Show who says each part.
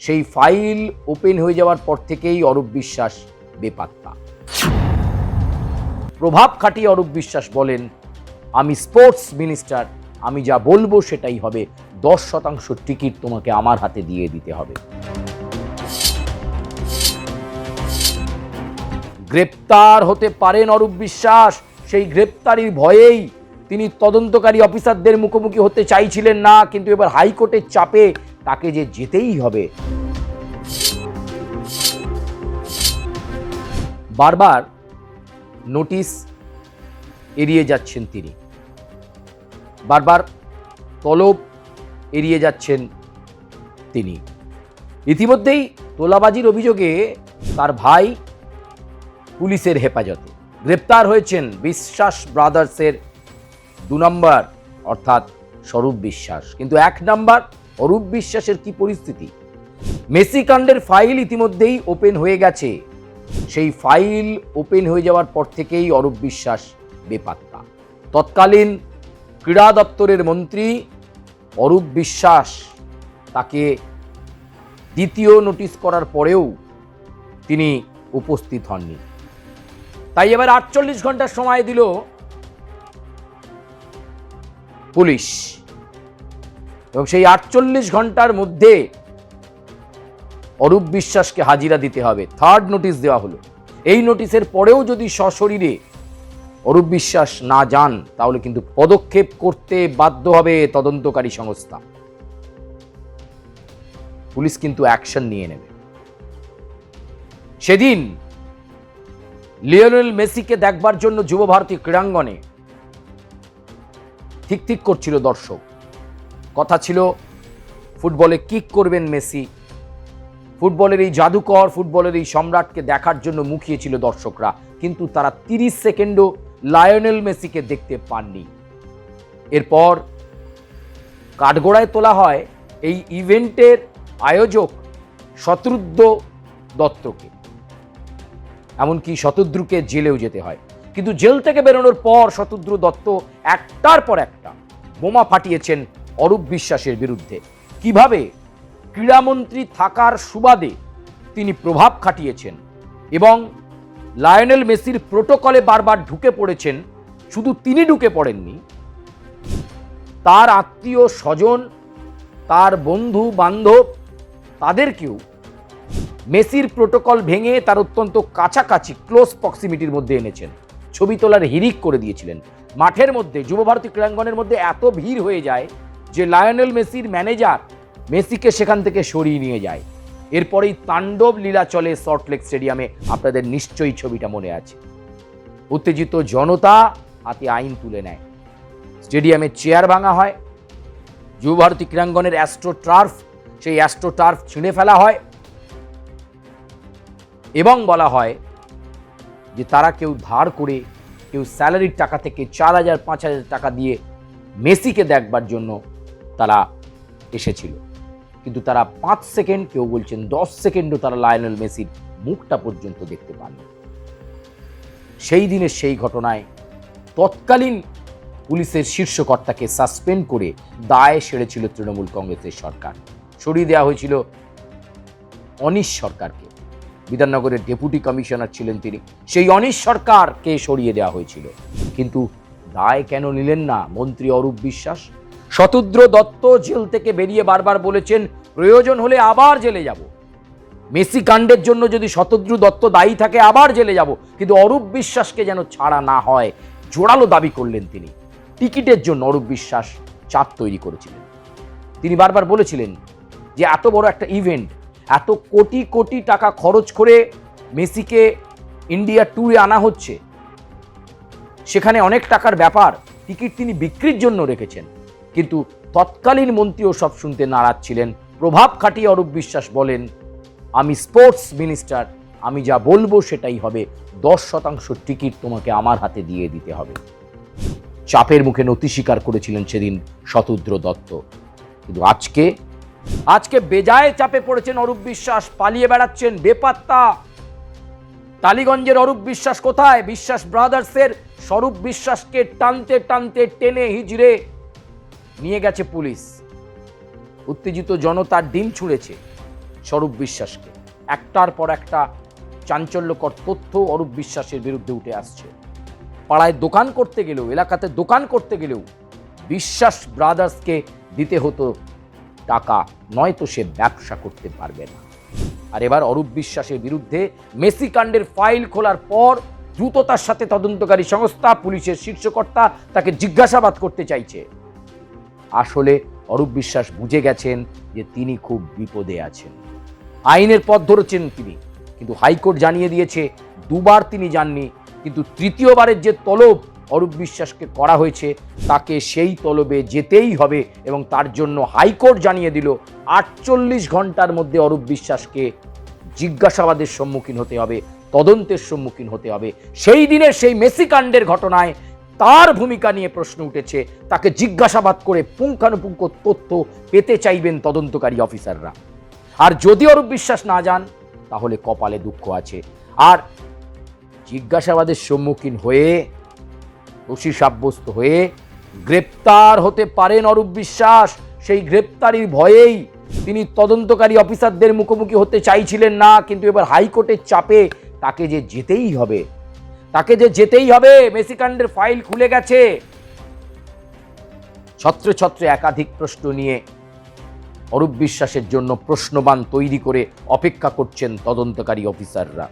Speaker 1: সেই file open হয়ে যাওয়ার পর থেকেই অরূপ বিশ্বাস বেপাত্তা। প্রভাব খাটিয়ে অরূপ বিশ্বাস বলেন, আমি স্পোর্টস মিনিস্টার, আমি যা বলবো সেটাই হবে, 10% টিকিট তোমাকে আমার হাতে দিয়ে দিতে হবে। গ্রেপ্তার হতে পারেন অরূপ বিশ্বাস, সেই গ্রেপ্তারির ভয়েই তিনি তদন্তকারী অফিসারদের মুখোমুখি হতে চাইছিলেন না, কিন্তু এবার হাইকোর্টের চাপে তাকে যে যেতেই হবে। বারবার নোটিশ এড়িয়ে যাচ্ছেন তিনি, বারবার তলব এড়িয়ে যাচ্ছেন তিনি। ইতিমধ্যেই তোলাবাজির অভিযোগে তার ভাই পুলিশের হেফাজতে গ্রেপ্তার হয়েছেন বিশ্বাস ব্রাদার্সের 2 নম্বর অর্থাৎ স্বরূপ বিশ্বাস। কিন্তু 1 নম্বর অরূপ বিশ্বাসের কি পরিস্থিতি? মেসি কাণ্ডের ফাইল ইতিমধ্যেই ওপেন হয়ে গেছে, সেই ফাইল ওপেন হয়ে যাওয়ার পর থেকেই অরূপ বিশ্বাস বেপাত্তা। তৎকালীন ক্রীড়া দপ্তরের মন্ত্রী অরূপ বিশ্বাস তাকে দ্বিতীয় নোটিশ করার পরেও তিনি উপস্থিত হননি। তাই এবার 48 ঘন্টার সময় দিল পুলিশ, এবং সেই 48 ঘন্টার মধ্যে অরূপ বিশ্বাসকে হাজিরা দিতে হবে। 3rd নোটিশ দেওয়া হলো। এই নোটিশের পরেও যদি সশরীরে অরূপ বিশ্বাস না যান, তাহলে কিন্তু পদক্ষেপ করতে বাধ্য হবে তদন্তকারী সংস্থা। পুলিশ কিন্তু অ্যাকশন নিয়ে নেবে। সেদিন লিওনেল মেসিকে দেখবার জন্য যুবভারতী ক্রীড়াঙ্গনে ঠিক ঠিক করছিল দর্শক। কথা ছিল ফুটবলে কিক করবেন মেসি, ফুটবলের এই জাদুকর, ফুটবলের এই সম্রাটকে দেখার জন্য মুখিয়েছিল দর্শকরা, কিন্তু তারা 30 সেকেন্ডও লায়নেল মেসিকে দেখতে পাননি। এরপর কাঠগড়ায় তোলা হয় এই ইভেন্টের আয়োজক শতরুদ্র দত্তকে, এমনকি শতদ্রুকে জেলেও যেতে হয়। কিন্তু জেল থেকে বেরোনোর পর শতদ্রু দত্ত একটার পর একটা বোমা ফাটিয়েছেন অরূপ বিশ্বাসের বিরুদ্ধে। কিভাবে ক্রীড়ামন্ত্রী থাকার সুবাদে তিনি প্রভাব খাটিয়েছেন এবং লায়নেল মেসির প্রোটোকলে বারবার ঢুকে পড়েছেন। শুধু তিনি ঢুকে পড়েননি, তার আত্মীয় স্বজন, তার বন্ধু বান্ধব, তাদেরকেও মেসির প্রোটোকল ভেঙে তার অত্যন্ত কাছাকাছি ক্লোজ প্রক্সিমিটির মধ্যে এনেছেন। ছবি তোলার হিড়িক করে দিয়েছিলেন। মাঠের মধ্যে, যুবভারতী ক্রীড়াঙ্গনের মধ্যে এত ভিড় হয়ে যায় যে লায়নেল মেসির ম্যানেজার মেসিকে সেখান থেকে সরিয়ে নিয়ে যায়। এরপরেই তাণ্ডব লীলা চলে সল্টলেক স্টেডিয়ামে। আপনাদের নিশ্চয়ই ছবিটা মনে আছে। উত্তেজিত জনতা হাতে আইন তুলে নেয়, স্টেডিয়ামে চেয়ার ভাঙা হয়, যুবভারতী ক্রীড়াঙ্গনের অ্যাস্ট্রো টার্ফ, সেই অ্যাস্ট্রো টার্ফ ছিঁড়ে ফেলা হয় এবং বলা হয় যে তারা কেউ ধার করে, কেউ স্যালারির টাকা থেকে 4000-5000 টাকা দিয়ে মেসিকে দেখবার জন্য তারা এসেছিল। কিন্তু তারা 5 সেকেন্ড, কেউ বলছেন 10 সেকেন্ডও তারা লায়নেল মেসির মুখটা পর্যন্ত দেখতে পাননি। সেই দিনের সেই ঘটনায় তৎকালীন পুলিশের শীর্ষকর্তাকে সাসপেন্ড করে দায় সেরেছিল তৃণমূল কংগ্রেসের সরকার। সরিয়ে দেওয়া হয়েছিল অনিশ সরকারকে, বিধাননগরের ডেপুটি কমিশনার ছিলেন তিনি। সেই অনিশ সরকারকে সরিয়ে দেওয়া হয়েছিল। কিন্তু দায় কেন নিলেন না মন্ত্রী অরূপ বিশ্বাস? শতদ্র দত্ত জেল থেকে বেরিয়ে বারবার বলেছেন, প্রয়োজন হলে আবার জেলে যাব। মেসি কাণ্ডের জন্য যদি শতদ্র দত্ত দায়ী থাকে, আবার জেলে যাব, কিন্তু অরূপ বিশ্বাসকে যেন ছাড়া না হয়, জোরালো দাবি করলেন তিনি। টিকিটের জন্য অরূপ বিশ্বাস চাপ তৈরি করেছিলেন। তিনি বারবার বলেছিলেন যে এত বড় একটা ইভেন্ট, এত কোটি কোটি টাকা খরচ করে মেসিকে ইন্ডিয়া ট্যুরে আনা হচ্ছে, সেখানে অনেক টাকার ব্যাপার, টিকিট তিনি বিক্রির জন্য রেখেছেন। কিন্তু তৎকালীন মন্ত্রীও সব শুনতে নারাজ ছিলেন। প্রভাব খাটিয়ে অরূপ বিশ্বাস বলেন, আমি স্পোর্টস মিনিস্টার, আমি যা বলবো সেটাই হবে, 10% টিকিট তোমাকে আমার হাতে দিয়ে দিতে হবে। চাপের মুখে নতি স্বীকার করেছিলেন সেদিন শতদ্র দত্ত। কিন্তু আজকে বেজায় চাপে পড়েছেন অরূপ বিশ্বাস, পালিয়ে বেড়াচ্ছেন বেপাত্তা। টালিগঞ্জের অরূপ বিশ্বাস কোথায়? বিশ্বাস ব্রাদার্সের স্বরূপ বিশ্বাসকে টানতে টানতে টেনে হিজড়ে নিয়ে গেছে পুলিশ। উত্তেজিত জনতার ডিম ছুঁড়েছে। স্বরূপ বিশ্বাসকে। একটার পর একটা চাঞ্চল্যকর তথ্য অরূপ বিশ্বাসের বিরুদ্ধে উঠে আসছে। পাড়ায় দোকান করতে গেলেও, এলাকাতে দোকান করতে গেলেও বিশ্বাস ব্রাদার্সকে দিতে হতো টাকা, নয়তো সে ব্যবসা করতে পারবে না। আর এবার অরূপ বিশ্বাসের বিরুদ্ধে মেসি কাণ্ডের ফাইল খোলার পর দ্রুততার সাথে তদন্তকারী সংস্থা, পুলিশের শীর্ষকর্তা তাকে জিজ্ঞাসাবাদ করতে চাইছে। আসলে অরূপ বিশ্বাস বুঝে গেছেন যে তিনি খুব বিপদে আছেন, আইনের পথ ধরেছেন তিনি, কিন্তু হাইকোর্ট জানিয়ে দিয়েছে দুবার তিনি যাননি, কিন্তু তৃতীয়বারের যে তলব অরূপ বিশ্বাসকে করা হয়েছে তাকে সেই তলবে যেতেই হবে, এবং তার জন্য হাইকোর্ট জানিয়ে দিল 48 ঘন্টার মধ্যে অরূপ বিশ্বাসকে জিজ্ঞাসাবাদের সম্মুখীন হতে হবে, তদন্তের সম্মুখীন হতে হবে। সেই দিনের সেই মেসি কাণ্ডের ঘটনায় তার ভূমিকা নিয়ে প্রশ্ন উঠেছে, তাকে জিজ্ঞাসাবাদ করে পুঙ্খানুপুঙ্খ তথ্য পেতে চাইবেন তদন্তকারী অফিসাররা। আর যদি অরূপ বিশ্বাস না যান তাহলে কপালে দুঃখ আছে। আর জিজ্ঞাসাবাদের সম্মুখীন হয়ে দোষী সাব্যস্ত হয়ে গ্রেপ্তার হতে পারেন অরূপ বিশ্বাস। সেই গ্রেপ্তারির ভয়েই তিনি তদন্তকারী অফিসারদের মুখোমুখি হতে চাইছিলেন না, কিন্তু এবার হাইকোর্টের চাপে তাকে যে যেতেই হবে, মেসি কাণ্ডের ফাইল খুলে গেছে। ছত্রে ছত্রে একাধিক প্রশ্ন নিয়ে অরূপ বিশ্বাসের জন্য প্রশ্নবাণ তৈরি করে অপেক্ষা করছেন তদন্তকারী অফিসাররা।